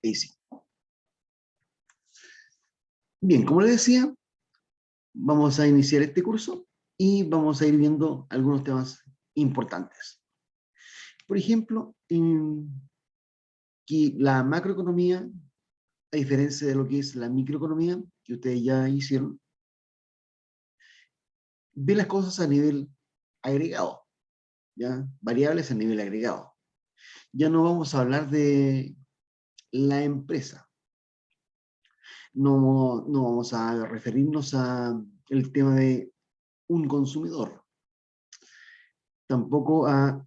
Ahí sí. Bien, como les decía, vamos a iniciar este curso y vamos a ir viendo algunos temas importantes. Por ejemplo, que la macroeconomía, a diferencia de lo que es la microeconomía, que ustedes ya hicieron, ve las cosas a nivel agregado, ¿ya? Variables a nivel agregado. Ya no vamos a hablar de la empresa. No vamos a referirnos a el tema de un consumidor. Tampoco a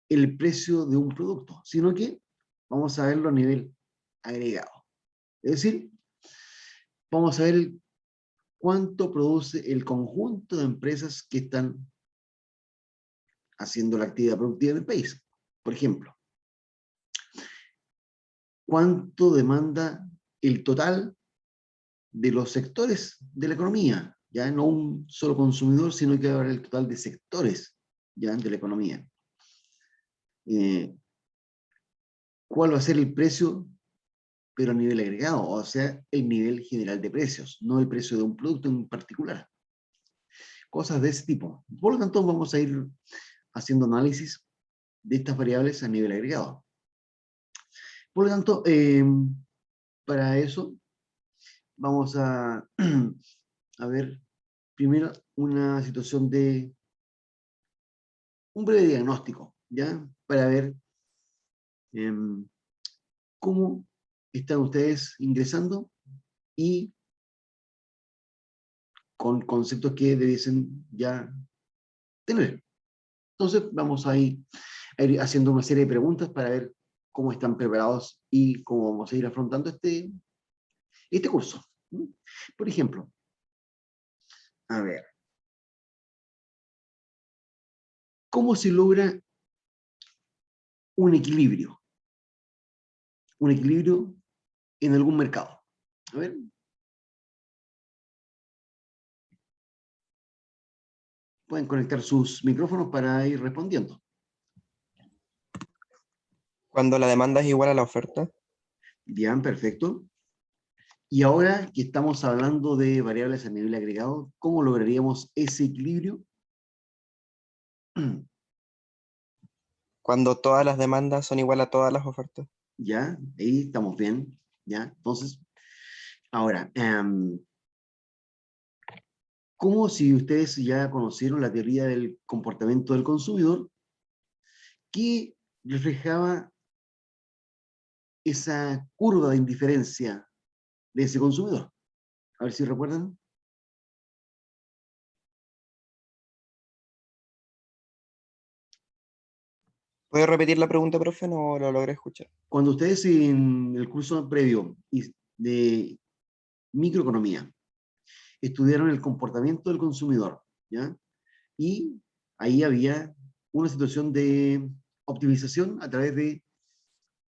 el precio de un producto, sino que vamos a verlo a nivel agregado. Es decir, vamos a ver cuánto produce el conjunto de empresas que están haciendo la actividad productiva del país. Por ejemplo, cuánto demanda el total de los sectores de la economía, ya no un solo consumidor, sino que ahora el total de sectores ya de la economía. ¿Cuál va a ser el precio, pero a nivel agregado? O sea, el nivel general de precios, no el precio de un producto en particular. Cosas de ese tipo. Por lo tanto, vamos a ir haciendo análisis de estas variables a nivel agregado. Por lo tanto, para eso vamos a ver primero una situación de un breve diagnóstico, ¿ya? Para ver cómo están ustedes ingresando y con conceptos que debiesen ya tener. Entonces, vamos a ir haciendo una serie de preguntas para ver cómo están preparados y cómo vamos a ir afrontando este curso. Por ejemplo, a ver, ¿cómo se logra un equilibrio? Un equilibrio en algún mercado. A ver. Pueden conectar sus micrófonos para ir respondiendo. Cuando la demanda es igual a la oferta. Bien, perfecto. Y ahora que estamos hablando de variables a nivel agregado, ¿cómo lograríamos ese equilibrio? Cuando todas las demandas son igual a todas las ofertas. Ya, ahí estamos bien. Ya, entonces, ahora, ¿cómo si ustedes ya conocieron la teoría del comportamiento del consumidor, qué reflejaba esa curva de indiferencia de ese consumidor? A ver si recuerdan. ¿Puede repetir la pregunta, profe? No lo logré escuchar. Cuando ustedes en el curso previo de microeconomía estudiaron el comportamiento del consumidor, ¿ya? Y ahí había una situación de optimización a través de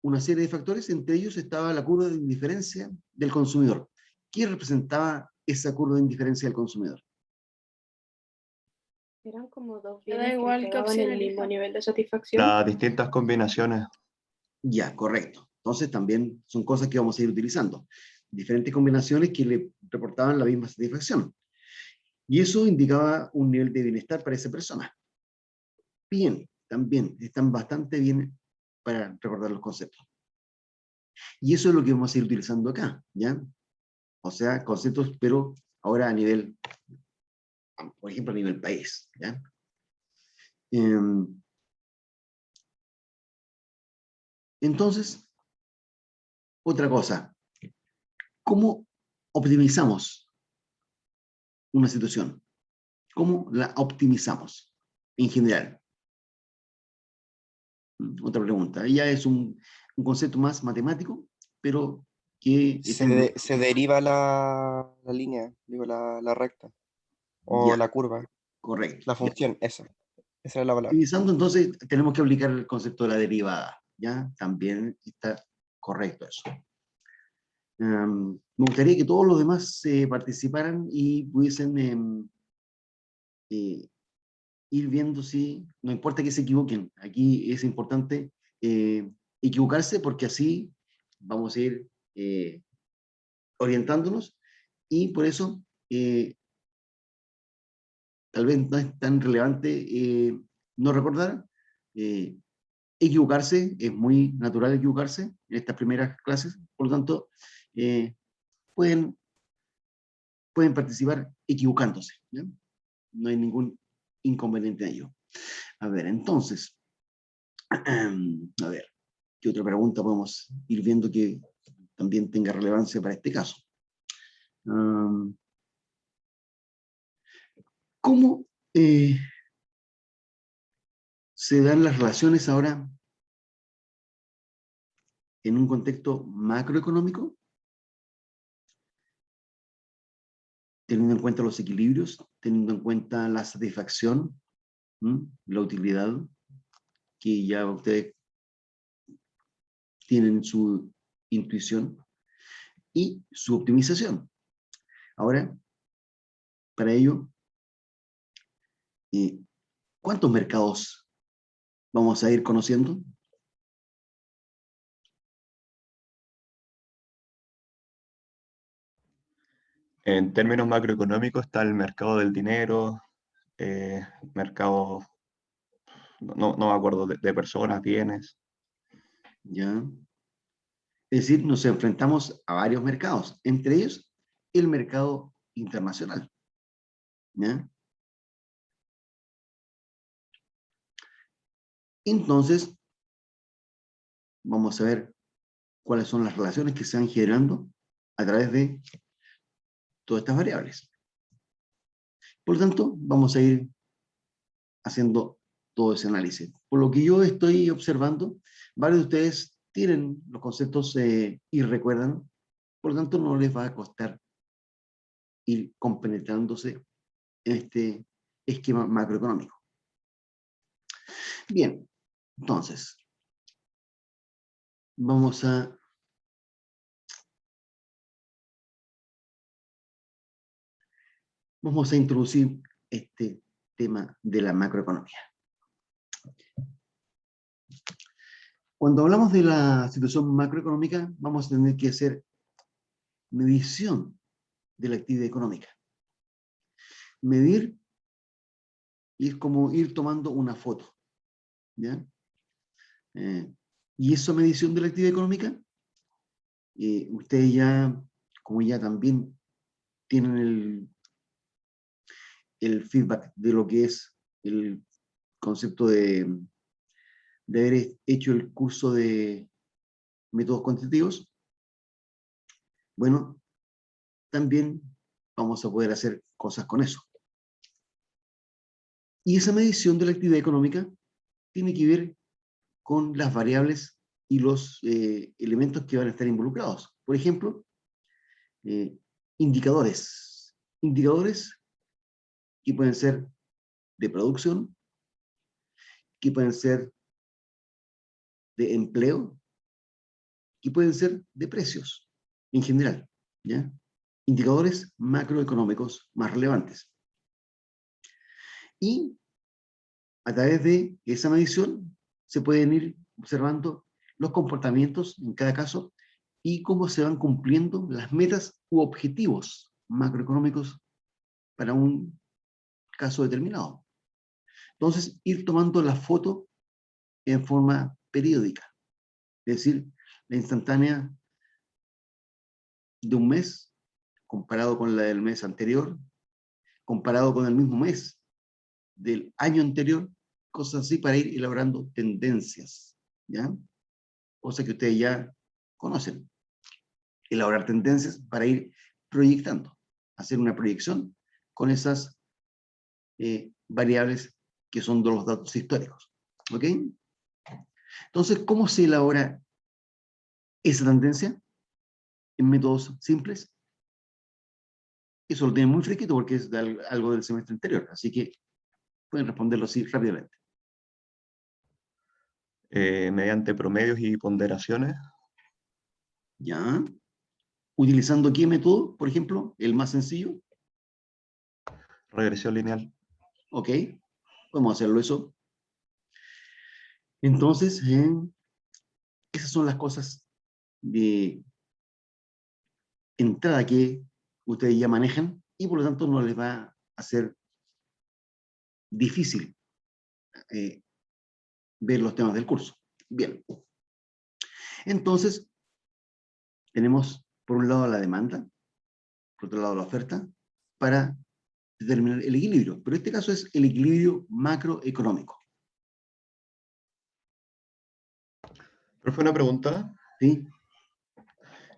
una serie de factores, entre ellos estaba la curva de indiferencia del consumidor. ¿Qué representaba esa curva de indiferencia del consumidor? Eran como dos Da bienes que igual qué entregaban opción el mismo elija. nivel de satisfacción. Las distintas combinaciones. Ya, correcto. Entonces también son cosas que vamos a ir utilizando. Diferentes combinaciones que le reportaban la misma satisfacción. Y eso indicaba un nivel de bienestar para esa persona. Bien, también están bastante bien para recordar los conceptos. Y eso es lo que vamos a ir utilizando acá, ¿ya? O sea, conceptos, pero ahora a nivel, por ejemplo, a nivel país, ¿ya? Entonces, otra cosa, ¿cómo optimizamos una situación? ¿Cómo la optimizamos en general? Otra pregunta. Ya es un concepto más matemático, pero que está Se deriva la línea, digo, la recta. O ya, la curva. correcto. La Ya. función, esa. Esa es la palabra. Optimizando, entonces, tenemos que aplicar el concepto de la derivada. ¿Ya? También está correcto eso. Me gustaría que todos los demás participaran y pudiesen ir viendo si, no importa que se equivoquen, aquí es importante equivocarse porque así vamos a ir orientándonos, y por eso tal vez no es tan relevante no recordar. Equivocarse, es muy natural equivocarse en estas primeras clases, por lo tanto, pueden participar equivocándose, ¿ya? No hay ningún inconveniente en ello. A ver, entonces, a ver, ¿qué otra pregunta podemos ir viendo que también tenga relevancia para este caso? ¿Cómo se dan las relaciones ahora en un contexto macroeconómico, teniendo en cuenta los equilibrios, teniendo en cuenta la satisfacción, la utilidad, que ya ustedes tienen su intuición, y su optimización? Ahora, para ello, ¿cuántos mercados vamos a ir conociendo? En términos macroeconómicos está el mercado del dinero, mercado, no me acuerdo, de personas, bienes. ¿Ya? Es decir, nos enfrentamos a varios mercados, entre ellos el mercado internacional, ¿ya? Entonces, vamos a ver cuáles son las relaciones que se van generando a través de todas estas variables. Por lo tanto, vamos a ir haciendo todo ese análisis. Por lo que yo estoy observando, varios de ustedes tienen los conceptos y recuerdan, por lo tanto no les va a costar ir compenetrándose en este esquema macroeconómico. Bien, entonces, vamos a introducir este tema de la macroeconomía. Cuando hablamos de la situación macroeconómica, vamos a tener que hacer medición de la actividad económica. Medir y es como ir tomando una foto, ¿ya? Y esa medición de la actividad económica, ustedes ya, como ya también tienen el feedback de lo que es el concepto de haber hecho el curso de métodos cuantitativos, bueno, también vamos a poder hacer cosas con eso. Y esa medición de la actividad económica tiene que ver con las variables y los elementos que van a estar involucrados. Por ejemplo, indicadores. Indicadores que pueden ser de producción, que pueden ser de empleo, que pueden ser de precios en general, ¿ya? Indicadores macroeconómicos más relevantes. Y a través de esa medición se pueden ir observando los comportamientos en cada caso y cómo se van cumpliendo las metas u objetivos macroeconómicos para un caso determinado. Entonces, ir tomando la foto en forma periódica, es decir, la instantánea de un mes comparado con la del mes anterior, comparado con el mismo mes del año anterior, cosas así para ir elaborando tendencias, ¿ya? Cosas que ustedes ya conocen. Elaborar tendencias para ir proyectando, hacer una proyección con esas variables que son de los datos históricos. ¿Ok? Entonces, ¿cómo se elabora esa tendencia? En métodos simples. Eso lo tienen muy fresquito porque es algo del semestre anterior, así que pueden responderlo así rápidamente. Mediante promedios y ponderaciones. ¿Ya? ¿Utilizando qué método, por ejemplo? El más sencillo. Regresión lineal. Ok, podemos hacerlo eso. Entonces, esas son las cosas de entrada que ustedes ya manejan y por lo tanto no les va a ser difícil ver los temas del curso. Bien. Entonces, tenemos por un lado la demanda, por otro lado la oferta, para determinar el equilibrio. Pero en este caso es el equilibrio macroeconómico. Profe, una pregunta. ¿Sí?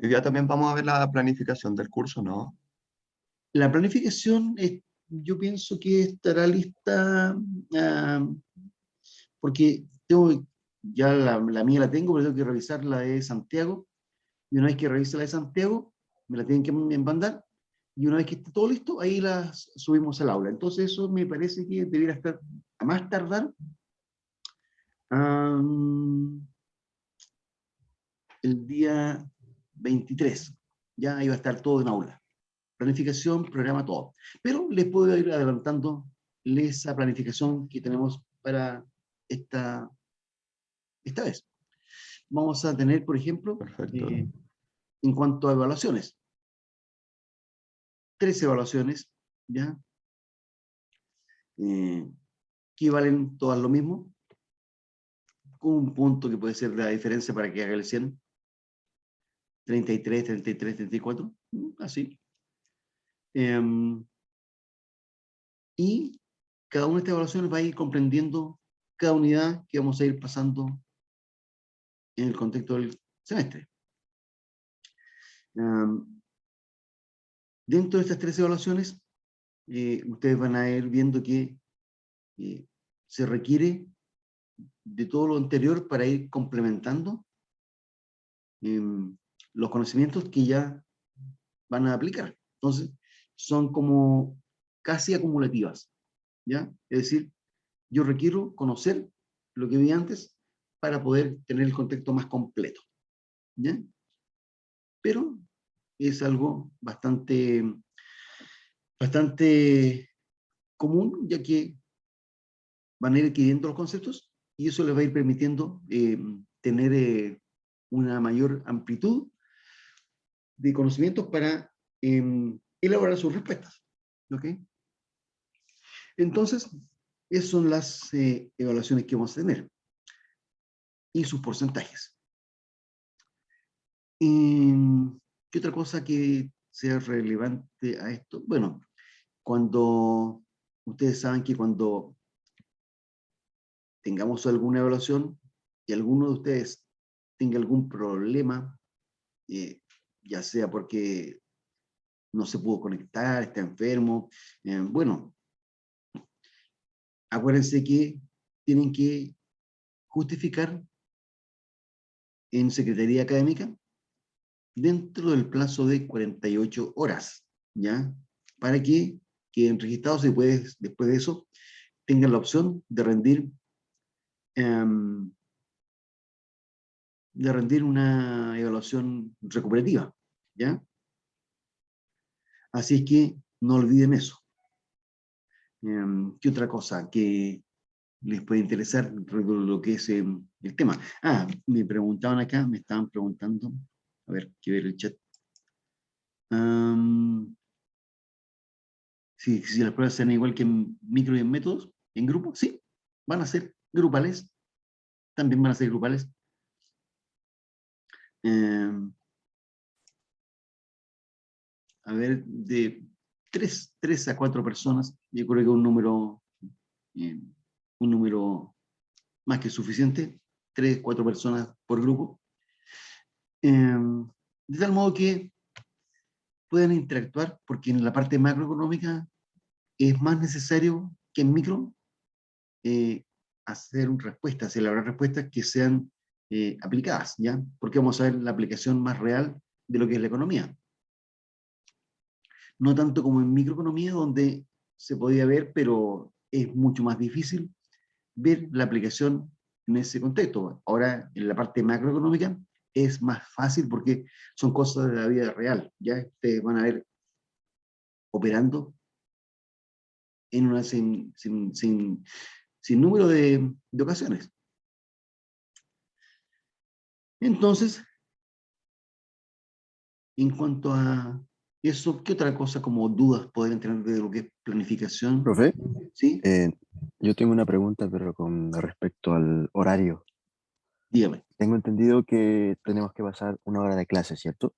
Hoy día también vamos a ver la planificación del curso, ¿no? La planificación, yo pienso que estará lista, porque tengo, ya la mía la tengo, pero tengo que revisar la de Santiago, y una vez que revise la de Santiago, me la tienen que mandar, y una vez que esté todo listo, ahí las subimos al aula. Entonces eso me parece que debiera estar, a más tardar, el día 23. Ya ahí va a estar todo en aula. Planificación, programa, todo. Pero les puedo ir adelantando esa planificación que tenemos para esta vez. Vamos a tener, por ejemplo, Perfecto. en cuanto a evaluaciones, 3 evaluaciones, ¿ya? Que valen todas lo mismo, con un punto que puede ser la diferencia para que haga el 100, 33, 33, 34, así. Y cada una de estas evaluaciones va a ir comprendiendo cada unidad que vamos a ir pasando en el contexto del semestre. Dentro de estas 3 evaluaciones, ustedes van a ir viendo que se requiere de todo lo anterior para ir complementando los conocimientos que ya van a aplicar. Entonces, son como casi acumulativas, ¿ya? Es decir, yo requiero conocer lo que vi antes para poder tener el contexto más completo, ¿ya? Pero es algo bastante común, ya que van a ir adquiriendo los conceptos y eso les va a ir permitiendo tener una mayor amplitud de conocimientos para elaborar sus respuestas. ¿Ok? Entonces, esas son las evaluaciones que vamos a tener y sus porcentajes. ¿Qué otra cosa que sea relevante a esto? Bueno, cuando ustedes saben que cuando tengamos alguna evaluación y alguno de ustedes tenga algún problema, ya sea porque no se pudo conectar, está enfermo, bueno, acuérdense que tienen que justificar en Secretaría Académica dentro del plazo de 48 horas, ¿ya? Para que queden registrados y después de eso tengan la opción de rendir una evaluación recuperativa, ¿ya? Así es que no olviden eso. ¿Qué otra cosa que les puede interesar lo que es el tema? Me preguntaban acá, me estaban preguntando, a ver, quiero ver el chat. Si las pruebas sean igual que en micro y en métodos, en grupo, sí, van a ser grupales, también van a ser grupales. A ver, de 3 a 4 personas, yo creo que un número más que suficiente, 3, 4 personas por grupo, de tal modo que puedan interactuar, porque en la parte macroeconómica es más necesario que en micro hacer respuestas, elaborar respuestas que sean aplicadas, ¿ya? Porque vamos a ver la aplicación más real de lo que es la economía. No tanto como en microeconomía, donde se podía ver, pero es mucho más difícil ver la aplicación en ese contexto. Ahora, en la parte macroeconómica, es más fácil porque son cosas de la vida real. Ya ustedes van a ver operando en una sin número de ocasiones. Entonces, En cuanto a eso, ¿qué otra cosa como dudas podrían tener de lo que es planificación? Profe, ¿Sí? yo tengo una pregunta, pero con respecto al horario. Dígame. Tengo entendido que tenemos que pasar 1 hora de clase, ¿cierto?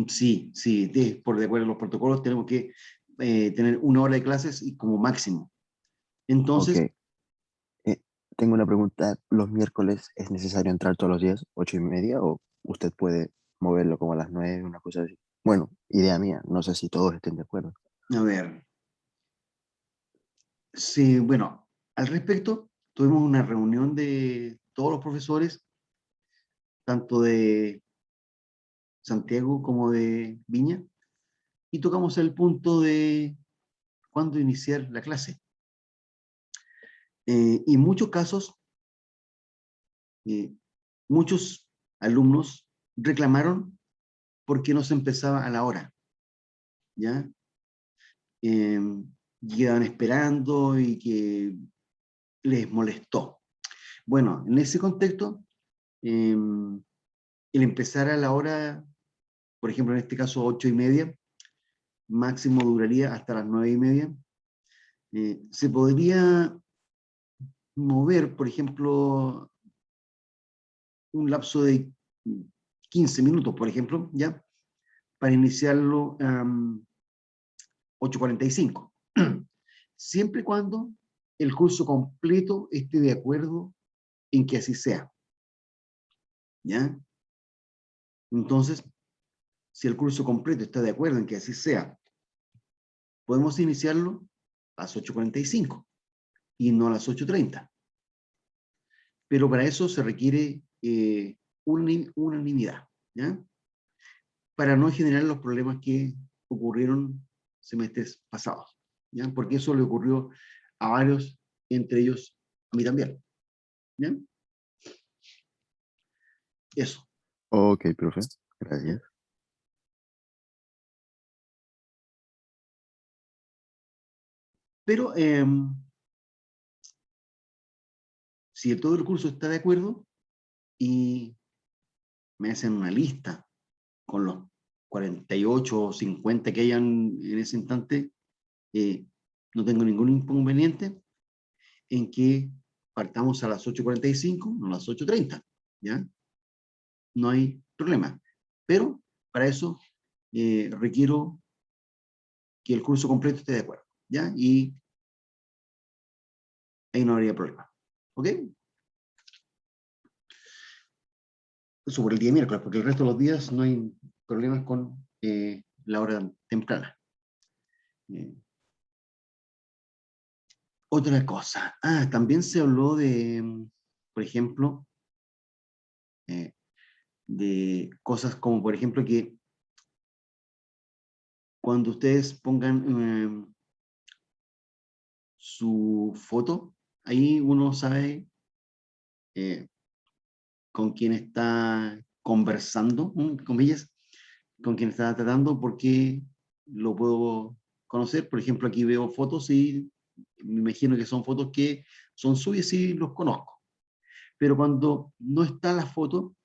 Sí, sí, por de acuerdo a los protocolos tenemos que tener 1 hora de clases y como máximo. Ok. Entonces, Tengo una pregunta. ¿Los miércoles es necesario entrar todos los días, 8:30, o usted puede moverlo como a las 9, una cosa así? Bueno, idea mía. No sé si todos estén de acuerdo. a ver, sí, bueno, al respecto, tuvimos una reunión de todos los profesores, tanto de Santiago como de Viña, y tocamos el punto de cuándo iniciar la clase. Y en muchos casos, eh, muchos alumnos reclamaron porque no se empezaba a la hora, ¿ya? Eh, Quedaban esperando y que les molestó. Bueno, en ese contexto, el empezar a la hora, por ejemplo, en este caso 8:30, máximo duraría hasta las 9:30, se podría mover, por ejemplo, un lapso de 15 minutos, por ejemplo, ¿ya? Para iniciarlo a 8:45. Siempre y cuando el curso completo esté de acuerdo en que así sea, ¿ya? Entonces, si el curso completo está de acuerdo en que así sea, podemos iniciarlo a las 8:45 y no a las 8:30. Pero para eso se requiere unanimidad, ¿ya? Para no generar los problemas que ocurrieron semestres pasados, ¿ya? Porque eso le ocurrió a varios, entre ellos a mí también, ¿ya? Eso. Ok, profe. Gracias. Pero si todo el curso está de acuerdo y me hacen una lista con los 48 o 50 que hayan en ese instante, no tengo ningún inconveniente en que partamos a las 8:45, no a las 8:30, ¿ya? No hay problema. Pero para eso requiero que el curso completo esté de acuerdo, ¿ya? Y ahí no habría problema. ¿Ok? Eso por el día miércoles, porque el resto de los días no hay problemas con la hora temprana. Eh, Otra cosa. También se habló de, por ejemplo, eh, de cosas como, por ejemplo, que cuando ustedes pongan su foto, ahí uno sabe con quién está conversando, comillas, con quién está tratando, porque lo puedo conocer. Por ejemplo, aquí veo fotos y me imagino que son fotos que son suyas y los conozco. Pero cuando no está la foto,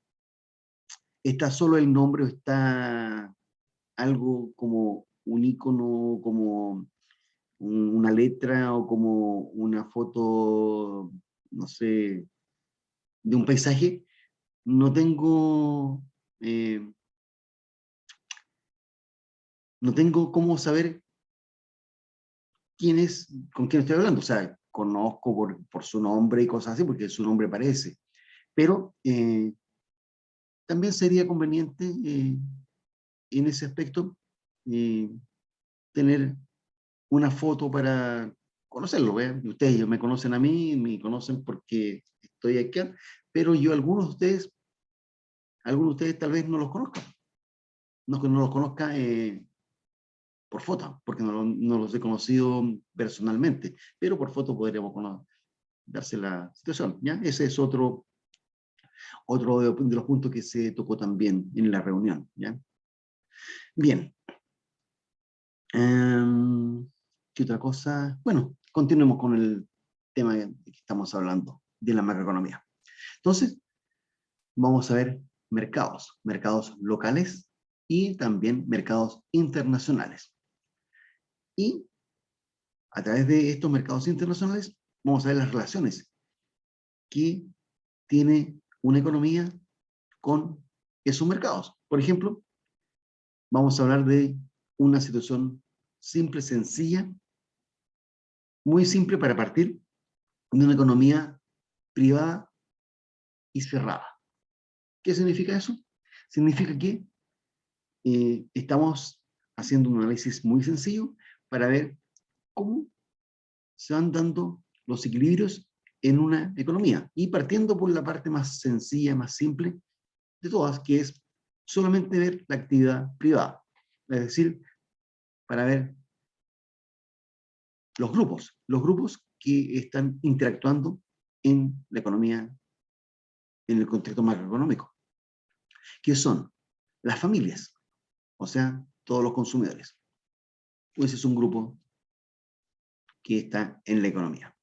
está solo el nombre o está algo como un icono, como una letra o como una foto, no sé, de un paisaje, no tengo, eh, no tengo cómo saber quién es, con quién estoy hablando. O sea, conozco por su nombre y cosas así, porque su nombre aparece. Pero también sería conveniente en ese aspecto eh, tener una foto para conocerlo. Ustedes me conocen a mí, me conocen porque estoy aquí, pero yo algunos de ustedes tal vez no los conozcan, no los conozca por foto, porque no los he conocido personalmente, pero por foto podríamos darse la situación, ¿ya? Ese es otro de los puntos que se tocó también en la reunión, ¿ya? Bien. ¿Qué otra cosa? Bueno, continuemos con el tema de que estamos hablando, de la macroeconomía. Entonces, vamos a ver mercados locales y también mercados internacionales. Y a través de estos mercados internacionales vamos a ver las relaciones que tiene una economía con esos mercados. Por ejemplo, vamos a hablar de una situación simple, sencilla, muy simple para partir, de una economía privada y cerrada. ¿Qué significa eso? Significa que estamos haciendo un análisis muy sencillo para ver cómo se van dando los equilibrios en una economía. Y partiendo por la parte más sencilla, más simple de todas, que es solamente ver la actividad privada. Es decir, para ver los grupos que están interactuando en la economía, en el contexto macroeconómico, que son las familias, o sea, todos los consumidores. Pues es un grupo que está en la economía.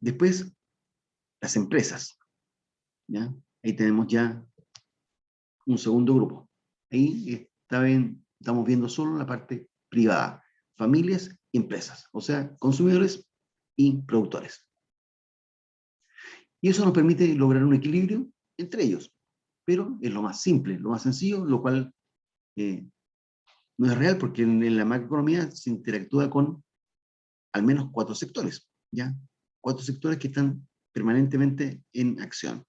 Después, las empresas, ¿ya? Ahí tenemos ya un segundo grupo. Ahí estamos viendo solo la parte privada, familias y empresas, o sea, consumidores y productores. Y eso nos permite lograr un equilibrio entre ellos, pero es lo más simple, lo más sencillo, lo cual no es real porque en la macroeconomía se interactúa con al menos 4 sectores, ¿ya? 4 sectores que están permanentemente en acción.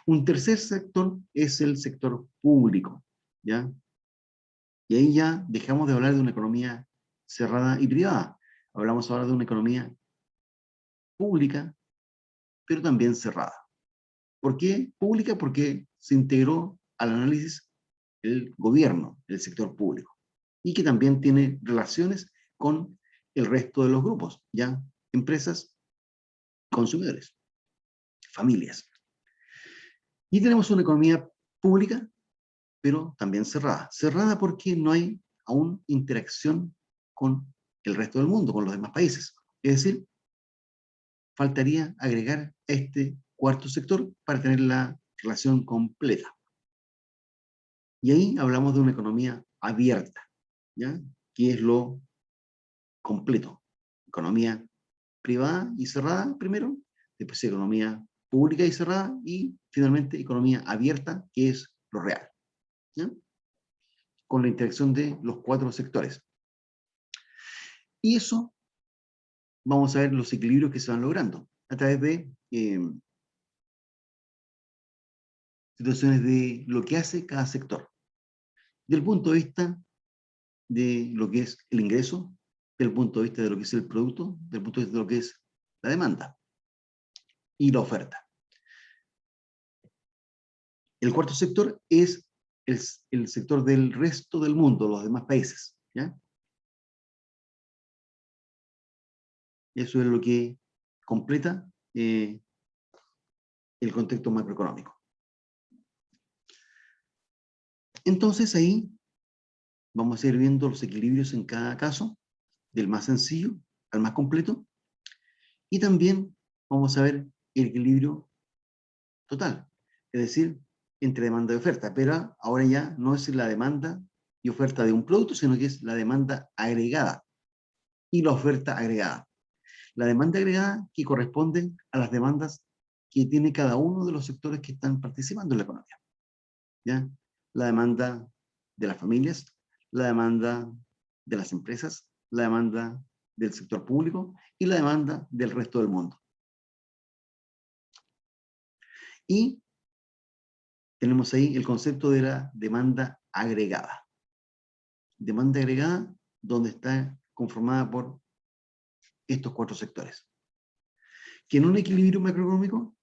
Un tercer sector es el sector público, ¿ya? Y ahí ya dejamos de hablar de una economía cerrada y privada. Hablamos ahora de una economía pública, pero también cerrada. ¿Por qué pública? Porque se integró al análisis el gobierno, el sector público, y que también tiene relaciones con el resto de los grupos, ¿ya? Empresas, consumidores, familias. Y tenemos una economía pública, pero también cerrada. Cerrada porque no hay aún interacción con el resto del mundo, con los demás países. Es decir, faltaría agregar este cuarto sector para tener la relación completa. Y ahí hablamos de una economía abierta, ¿ya? Que es lo completo. Economía privada y cerrada primero, después economía pública y cerrada, y finalmente economía abierta, que es lo real, ¿ya? Con la interacción de los 4 sectores. Y eso, vamos a ver los equilibrios que se van logrando a través de situaciones de lo que hace cada sector. Del punto de vista de lo que es el ingreso, del punto de vista de lo que es el producto, del punto de vista de lo que es la demanda y la oferta. El cuarto sector es el sector del resto del mundo, los demás países, ¿ya? Eso es lo que completa el contexto macroeconómico. Entonces ahí vamos a ir viendo los equilibrios en cada caso, del más sencillo al más completo, y también vamos a ver el equilibrio total, es decir, entre demanda y oferta, pero ahora ya no es la demanda y oferta de un producto, sino que es la demanda agregada y la oferta agregada. La demanda agregada que corresponde a las demandas que tiene cada uno de los sectores que están participando en la economía, ¿ya? La demanda de las familias, la demanda de las empresas, la demanda del sector público y la demanda del resto del mundo. Y tenemos ahí el concepto de la demanda agregada. Demanda agregada donde está conformada por estos 4 sectores. Que en un equilibrio macroeconómico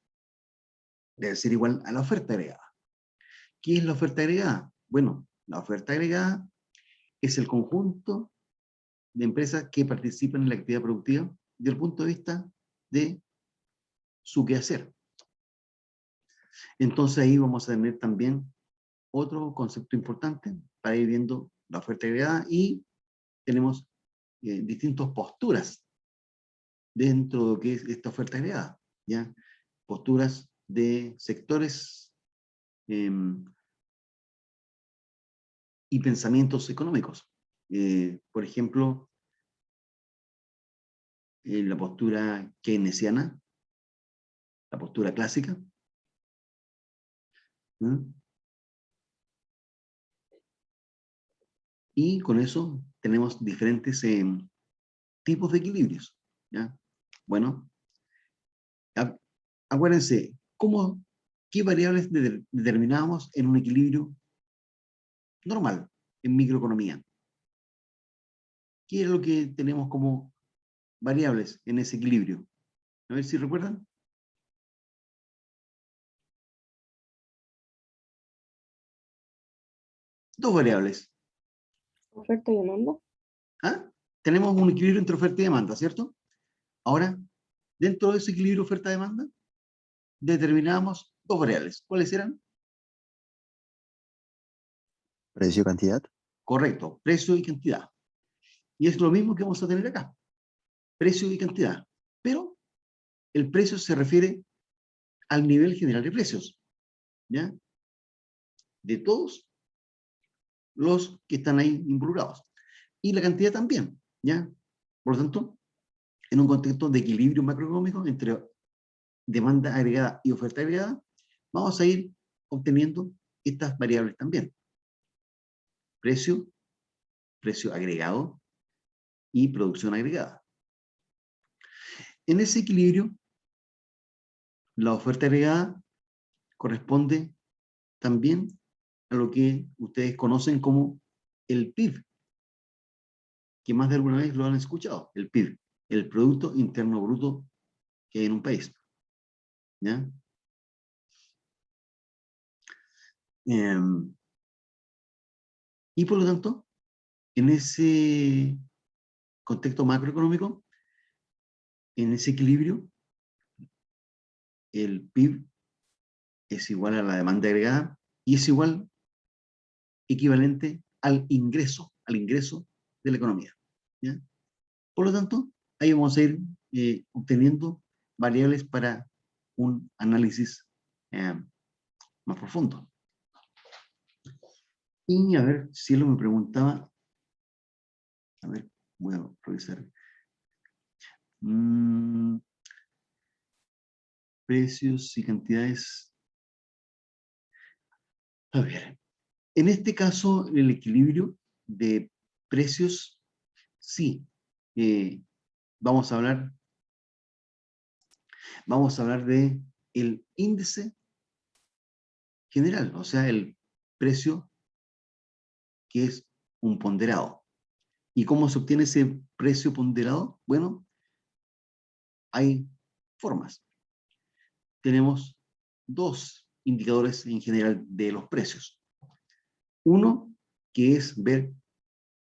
debe ser igual a la oferta agregada. ¿Qué es la oferta agregada? Bueno, la oferta agregada es el conjunto de empresas que participan en la actividad productiva desde el punto de vista de su quehacer. Entonces ahí vamos a tener también otro concepto importante para ir viendo la oferta agregada, y tenemos distintas posturas dentro de lo que es esta oferta agregada, ¿ya? Posturas de sectores y y pensamientos económicos. Por ejemplo, la postura keynesiana, la postura clásica. ¿Mm? Y con eso tenemos diferentes tipos de equilibrios, ¿ya? Bueno, acuérdense, ¿qué variables determinamos en un equilibrio normal, en microeconomía? ¿Qué es lo que tenemos como variables en ese equilibrio? A ver si recuerdan. Dos variables. Oferta y demanda. ¿Ah? Tenemos un equilibrio entre oferta y demanda, ¿cierto? Ahora, dentro de ese equilibrio oferta-demanda, determinamos dos variables. ¿Cuáles eran? Precio, cantidad. Correcto, precio y cantidad. Y es lo mismo que vamos a tener acá. Precio y cantidad. Pero el precio se refiere al nivel general de precios, ¿ya? De todos los que están ahí involucrados. Y la cantidad también, ¿ya? Por lo tanto, en un contexto de equilibrio macroeconómico entre demanda agregada y oferta agregada, vamos a ir obteniendo estas variables también. Precio, precio agregado y producción agregada. En ese equilibrio, la oferta agregada corresponde también a lo que ustedes conocen como el PIB, que más de alguna vez lo han escuchado, el PIB, el Producto Interno Bruto que hay en un país. ¿Ya? Y por lo tanto, en ese contexto macroeconómico, en ese equilibrio, el PIB es igual a la demanda agregada y es igual, equivalente al ingreso de la economía. ¿Ya? Por lo tanto, ahí vamos a ir obteniendo variables para un análisis más profundo. Y a ver, Cielo me preguntaba, a ver, voy a revisar. Precios y cantidades. A ver, en este caso, el equilibrio de precios, sí. Vamos a hablar de el índice general, o sea, el precio que es un ponderado. ¿Y cómo se obtiene ese precio ponderado? Bueno, hay formas. Tenemos dos indicadores en general de los precios. Uno, que es ver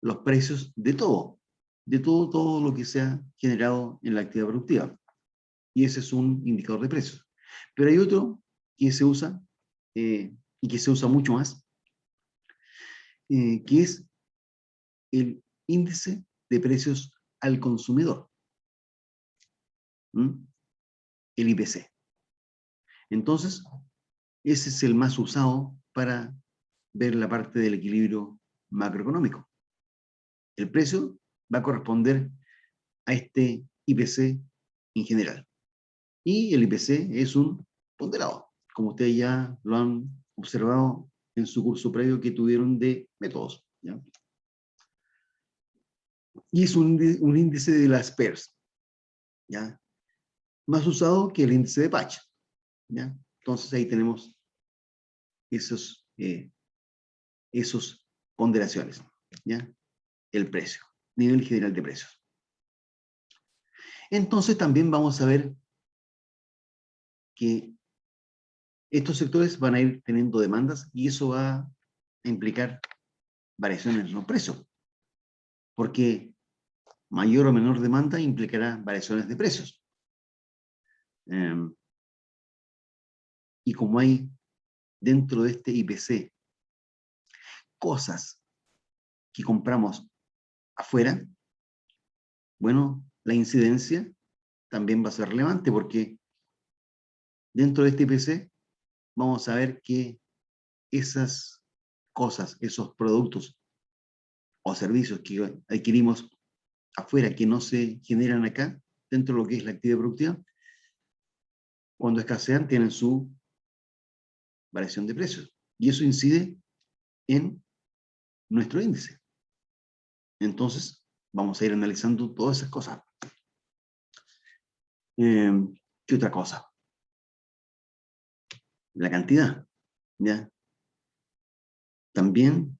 los precios de todo lo que se ha generado en la actividad productiva. Y ese es un indicador de precios. Pero hay otro que se usa, y que se usa mucho más, que es el índice de precios al consumidor, el IPC. Entonces, ese es el más usado para ver la parte del equilibrio macroeconómico. El precio va a corresponder a este IPC en general. Y el IPC es un ponderado, como ustedes ya lo han observado en su curso previo que tuvieron de métodos, ¿ya? Y es un índice de las PERS, ¿ya? Más usado que el índice de Patch, ¿ya? Entonces ahí tenemos esos ponderaciones, ¿ya? El precio, nivel general de precios. Entonces también vamos a ver que estos sectores van a ir teniendo demandas y eso va a implicar variaciones en los precios, porque mayor o menor demanda implicará variaciones de precios. Y como hay dentro de este IPC cosas que compramos afuera, bueno, la incidencia también va a ser relevante porque dentro de este IPC vamos a ver que esas cosas, esos productos o servicios que adquirimos afuera, que no se generan acá, dentro de lo que es la actividad productiva, cuando escasean tienen su variación de precios. Y eso incide en nuestro índice. Entonces, vamos a ir analizando todas esas cosas. ¿Qué otra cosa? La cantidad, ¿ya? También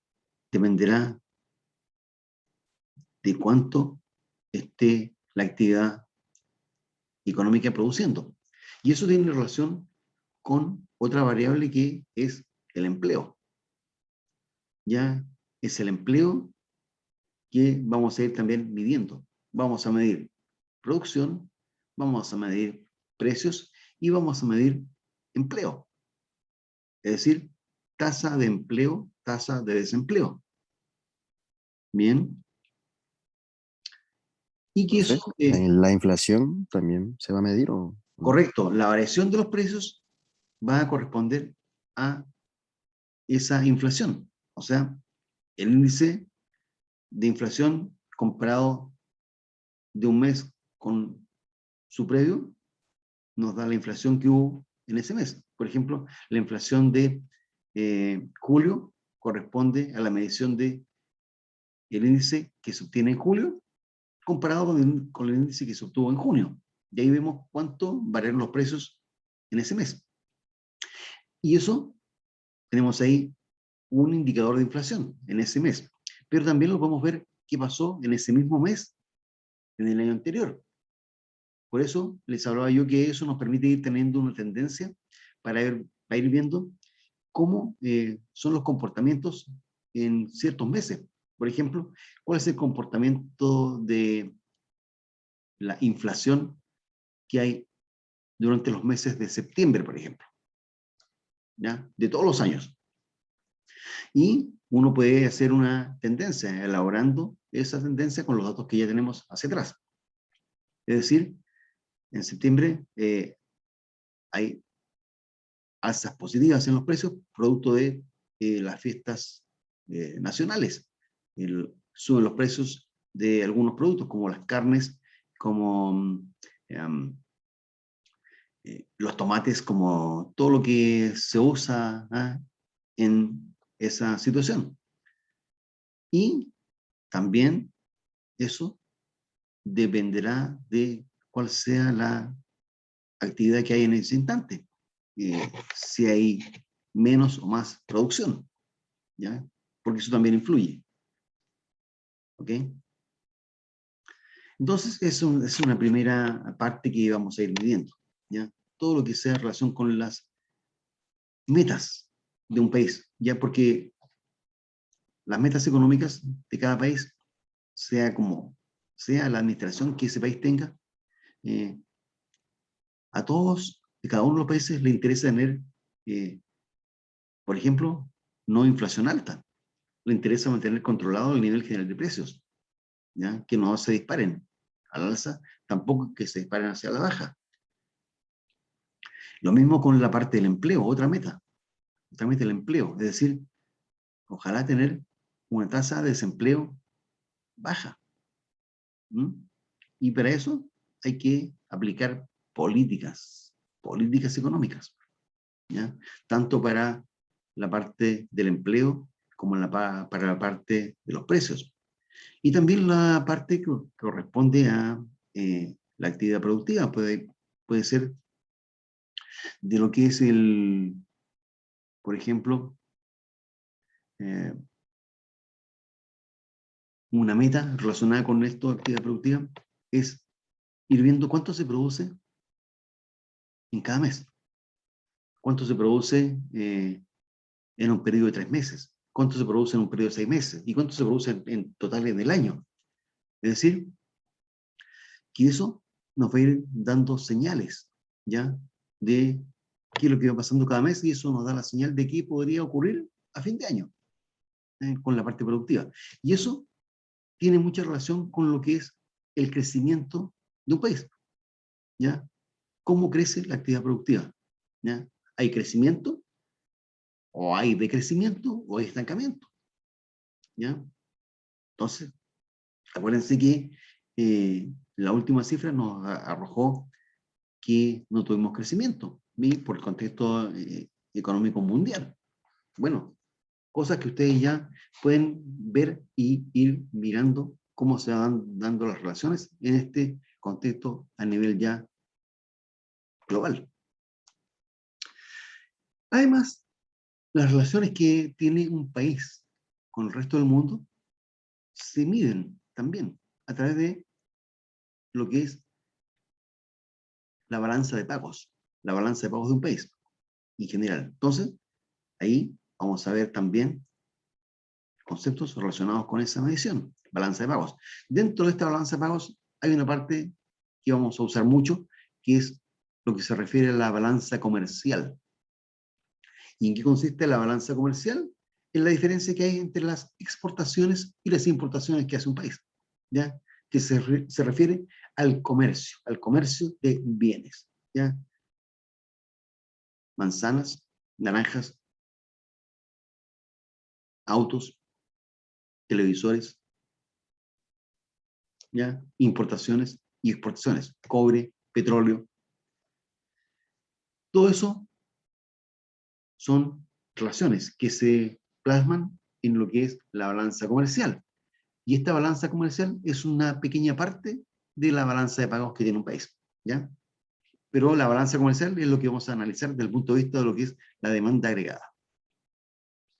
dependerá de cuánto esté la actividad económica produciendo. Y eso tiene relación con otra variable que es el empleo. Ya es el empleo que vamos a ir también midiendo. Vamos a medir producción, vamos a medir precios y vamos a medir empleo. Es decir, tasa de empleo, tasa de desempleo. Bien. Y que eso, ¿La inflación también se va a medir o no? correcto, la variación de los precios va a corresponder a esa inflación. O sea, el índice de inflación comparado de un mes con su previo nos da la inflación que hubo en ese mes. Por ejemplo, la inflación de julio corresponde a la medición de el índice que se obtiene en julio comparado con el índice que se obtuvo en junio. Y ahí vemos cuánto variaron los precios en ese mes. Y eso, tenemos ahí un indicador de inflación en ese mes. Pero también lo podemos ver qué pasó en ese mismo mes, en el año anterior. Por eso les hablaba yo que eso nos permite ir teniendo una tendencia para ir viendo cómo son los comportamientos en ciertos meses. Por ejemplo, cuál es el comportamiento de la inflación que hay durante los meses de septiembre, por ejemplo, ¿ya? De todos los años. Y uno puede hacer una tendencia, elaborando esa tendencia con los datos que ya tenemos hacia atrás. Es decir, en septiembre hay alzas positivas en los precios, producto de las fiestas nacionales. Suben los precios de algunos productos, como las carnes, como los tomates, como todo lo que se usa en esa situación. Y también eso dependerá de cuál sea la actividad que hay en ese instante. Si hay menos o más producción, ¿ya? Porque eso también influye. ¿Ok? Entonces, es una primera parte que vamos a ir midiendo, ¿ya? Todo lo que sea en relación con las metas de un país, ¿ya? Porque las metas económicas de cada país, sea como sea la administración que ese país tenga, a todos, de cada uno de los países, le interesa tener, por ejemplo, no inflación alta. Le interesa mantener controlado el nivel general de precios, ¿ya? Que no se disparen al alza, tampoco que se disparen hacia la baja. Lo mismo con la parte del empleo, otra meta el empleo, es decir, ojalá tener una tasa de desempleo baja. Y para eso hay que aplicar políticas económicas, ¿ya? Tanto para la parte del empleo como para la parte de los precios. Y también la parte que corresponde a la actividad productiva, puede ser de lo que es por ejemplo, una meta relacionada con esto de actividad productiva es ir viendo cuánto se produce en cada mes, cuánto se produce en un periodo de 3 meses, cuánto se produce en un periodo de 6 meses y cuánto se produce en total en el año. Es decir, que eso nos va a ir dando señales, ¿ya? De qué es lo que va pasando cada mes y eso nos da la señal de qué podría ocurrir a fin de año con la parte productiva. Y eso tiene mucha relación con lo que es el crecimiento de un país, ¿ya? ¿Cómo crece la actividad productiva? ¿Ya? Hay crecimiento o hay decrecimiento o hay estancamiento. ¿Ya? Entonces, acuérdense que la última cifra nos arrojó que no tuvimos crecimiento por el contexto económico mundial. Bueno, cosas que ustedes ya pueden ver y ir mirando cómo se van dando las relaciones en este contexto a nivel ya global. Además, las relaciones que tiene un país con el resto del mundo se miden también a través de lo que es la balanza de pagos de un país en general. Entonces, ahí vamos a ver también conceptos relacionados con esa medición, balanza de pagos. Dentro de esta balanza de pagos hay una parte que vamos a usar mucho, que es lo que se refiere a la balanza comercial. ¿Y en qué consiste la balanza comercial? En la diferencia que hay entre las exportaciones y las importaciones que hace un país, ¿ya? Que se refiere al comercio de bienes, ¿ya? Manzanas, naranjas, autos, televisores, ¿ya? Importaciones y exportaciones, cobre, petróleo. Todo eso son relaciones que se plasman en lo que es la balanza comercial. Y esta balanza comercial es una pequeña parte de la balanza de pagos que tiene un país, ¿ya? Pero la balanza comercial es lo que vamos a analizar desde el punto de vista de lo que es la demanda agregada.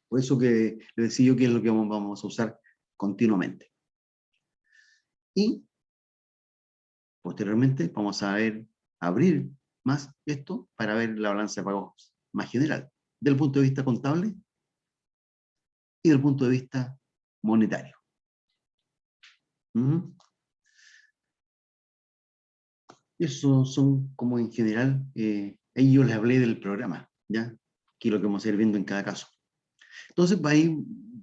Por eso que les decía yo que es lo que vamos a usar continuamente. Y posteriormente vamos a abrir más esto para ver la balanza de pagos más general, del punto de vista contable y del punto de vista monetario. Eso son como en general, ahí yo les hablé del programa, ¿ya? Que es lo que vamos a ir viendo en cada caso. Entonces,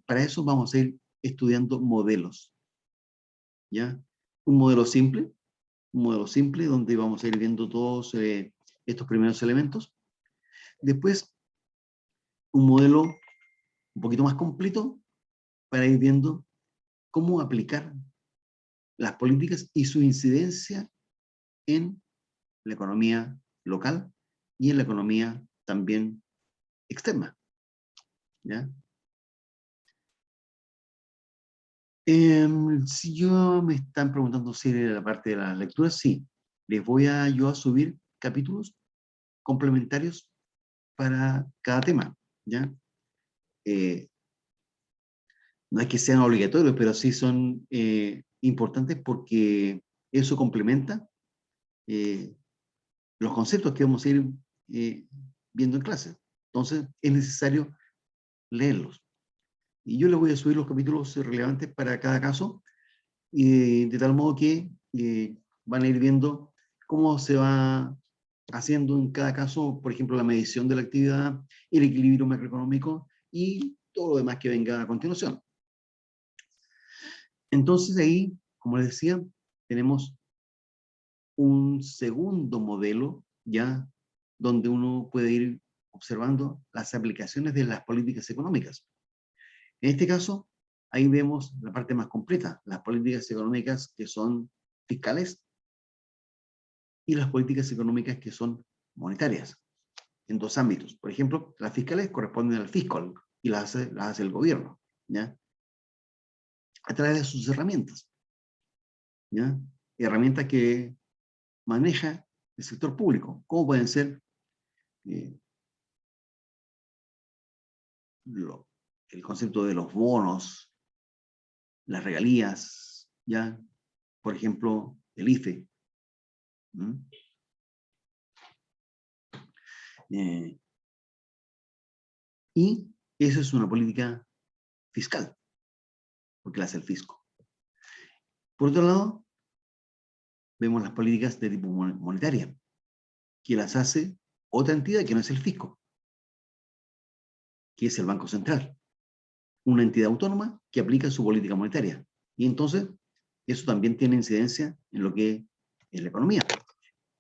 para eso vamos a ir estudiando modelos, ¿ya? Un modelo simple donde vamos a ir viendo todos estos primeros elementos. Después, un modelo un poquito más completo para ir viendo cómo aplicar las políticas y su incidencia en la economía local y en la economía también externa, ¿ya? Si yo me están preguntando si era la parte de las lecturas, sí. Les voy yo a subir capítulos complementarios para cada tema, ¿ya? No es que sean obligatorios, pero sí son importantes porque eso complementa los conceptos que vamos a ir viendo en clase. Entonces, es necesario leerlos. Y yo les voy a subir los capítulos relevantes para cada caso, de tal modo que van a ir viendo cómo se va haciendo en cada caso, por ejemplo, la medición de la actividad, el equilibrio macroeconómico y todo lo demás que venga a continuación. Entonces ahí, como les decía, tenemos un segundo modelo, ya, donde uno puede ir observando las aplicaciones de las políticas económicas. En este caso, ahí vemos la parte más completa, las políticas económicas que son fiscales y las políticas económicas que son monetarias, en dos ámbitos. Por ejemplo, las fiscales corresponden al fisco y las hace el gobierno, ¿ya? A través de sus herramientas, ¿ya? Herramientas que maneja el sector público, como pueden ser el concepto de los bonos, las regalías, ¿ya? Por ejemplo, el IFE. Y eso es una política fiscal, porque la hace el fisco. Por otro lado, vemos las políticas de tipo monetaria, que las hace otra entidad que no es el fisco, que es el Banco Central, una entidad autónoma que aplica su política monetaria. Y entonces, eso también tiene incidencia en lo que es la economía.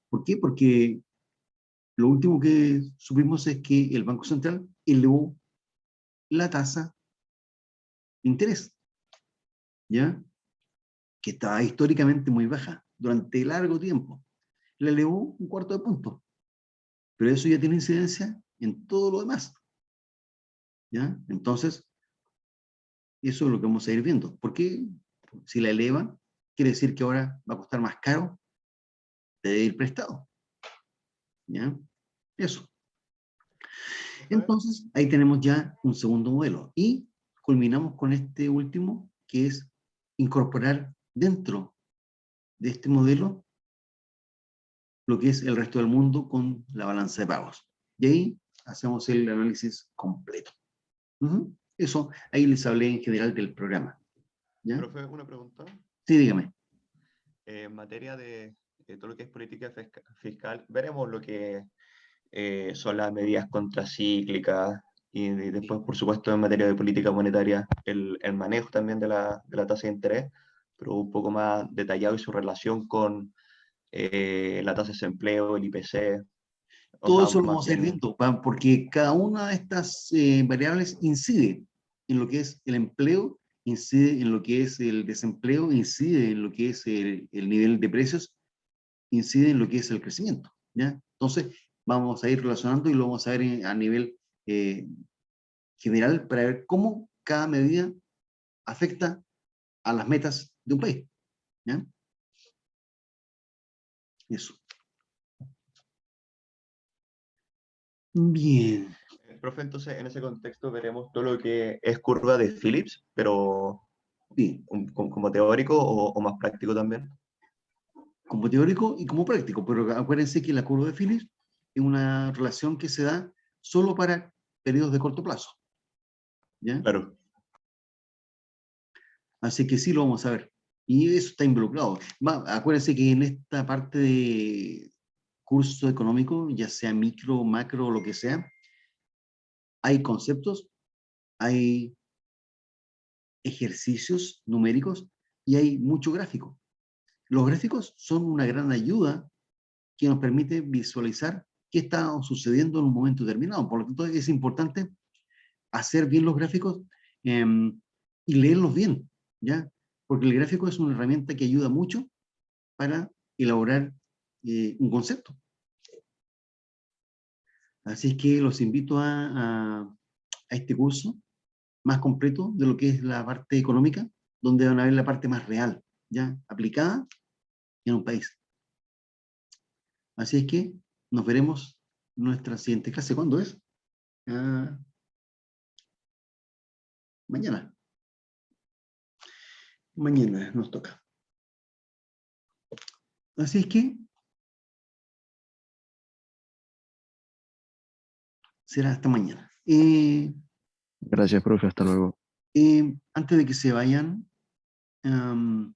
¿Por qué? Porque lo último que supimos es que el Banco Central elevó la tasa de interés, ¿ya? Que estaba históricamente muy baja durante largo tiempo. La elevó un cuarto de punto, pero eso ya tiene incidencia en todo lo demás, ¿ya? Entonces, eso es lo que vamos a ir viendo. ¿Por qué? Si la elevan, quiere decir que ahora va a costar más caro pedir prestado, ¿ya? Eso. Entonces, ahí tenemos ya un segundo modelo. Y culminamos con este último, que es incorporar dentro de este modelo lo que es el resto del mundo con la balanza de pagos. Y ahí hacemos el análisis completo. Eso, ahí les hablé en general del programa. ¿Ya? Profe, una pregunta. Sí, dígame. En materia de todo lo que es política fiscal, veremos lo que son las medidas contracíclicas y después, por supuesto, en materia de política monetaria, el manejo también de la tasa de interés, pero un poco más detallado y su relación con la tasa de desempleo, el IPC, o Todo sea, eso lo más vamos a ir bien, viendo, porque cada una de estas variables incide en lo que es el empleo, incide en lo que es el desempleo, incide en lo que es el nivel de precios, incide en lo que es el crecimiento, ¿ya? Entonces, vamos a ir relacionando y lo vamos a ver a nivel general para ver cómo cada medida afecta a las metas de un país, ¿ya? Eso. Bien. profe, entonces en ese contexto veremos todo lo que es curva de Phillips, pero Sí, como teórico o más práctico también. como teórico y como práctico, pero acuérdense que la curva de Phillips es una relación que se da solo para periodos de corto plazo, ¿ya? Claro. Así que sí lo vamos a ver. Y eso está involucrado. Acuérdense que en esta parte de curso económico, ya sea micro, macro o lo que sea, hay conceptos, hay ejercicios numéricos y hay mucho gráfico. Los gráficos son una gran ayuda que nos permite visualizar qué está sucediendo en un momento determinado. Por lo tanto, es importante hacer bien los gráficos eh, y leerlos bien, ¿ya? Porque el gráfico es una herramienta que ayuda mucho para elaborar un concepto. Así es que los invito a este curso más completo de lo que es la parte económica, donde van a ver la parte más real, ya aplicada en un país. Así es que nos veremos en nuestra siguiente clase. ¿Cuándo es? Ah, mañana. Mañana nos toca. Así es que será hasta mañana. Gracias, profe, hasta luego. Antes de que se vayan, el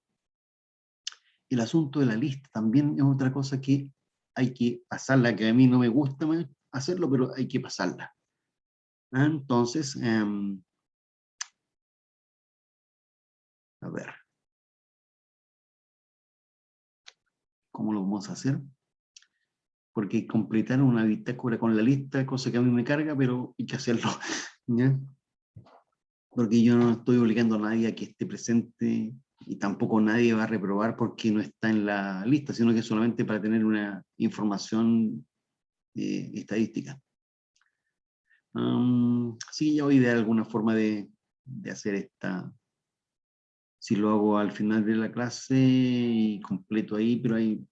asunto de la lista también es otra cosa que hay que pasarla, que a mí no me gusta hacerlo, pero hay que pasarla. Entonces, a ver, ¿cómo lo vamos a hacer? Porque completar una bitácora con la lista, cosa que a mí me carga, pero hay que hacerlo, ¿ya? Porque yo no estoy obligando a nadie a que esté presente y tampoco nadie va a reprobar porque no está en la lista, sino que solamente para tener una información estadística. Sí, ya voy a idear alguna forma de hacer esta, si lo hago al final de la clase y completo ahí, pero ahí,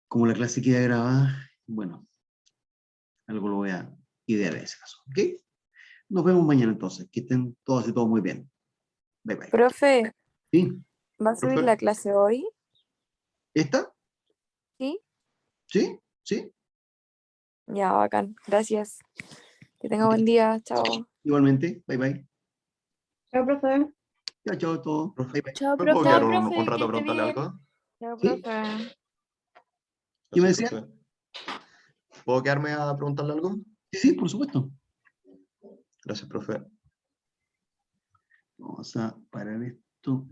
como la clase queda grabada, bueno, algo lo voy a idear en ese caso, ¿ok? Nos vemos mañana entonces, que estén todos y todos muy bien. Bye bye. Profe, ¿Sí? ¿va a subir Profe, la clase hoy? ¿Esta? ¿Sí? ¿Sí? ¿Sí? Ya, bacán. Gracias. Que tenga Ok. buen día. Chao. Igualmente, bye bye. Chao, profe. Chao, chao a todos. profe, Bye bye. Chao, ¿me puedo profe. quedar Chao, un profe, que rato a esté preguntarle bien. algo? Chao, ¿Sí? profe. ¿Qué me Gracias, decía? profe. ¿Puedo quedarme a preguntarle algo? Sí, sí, por supuesto. Gracias, profe. Vamos a parar esto.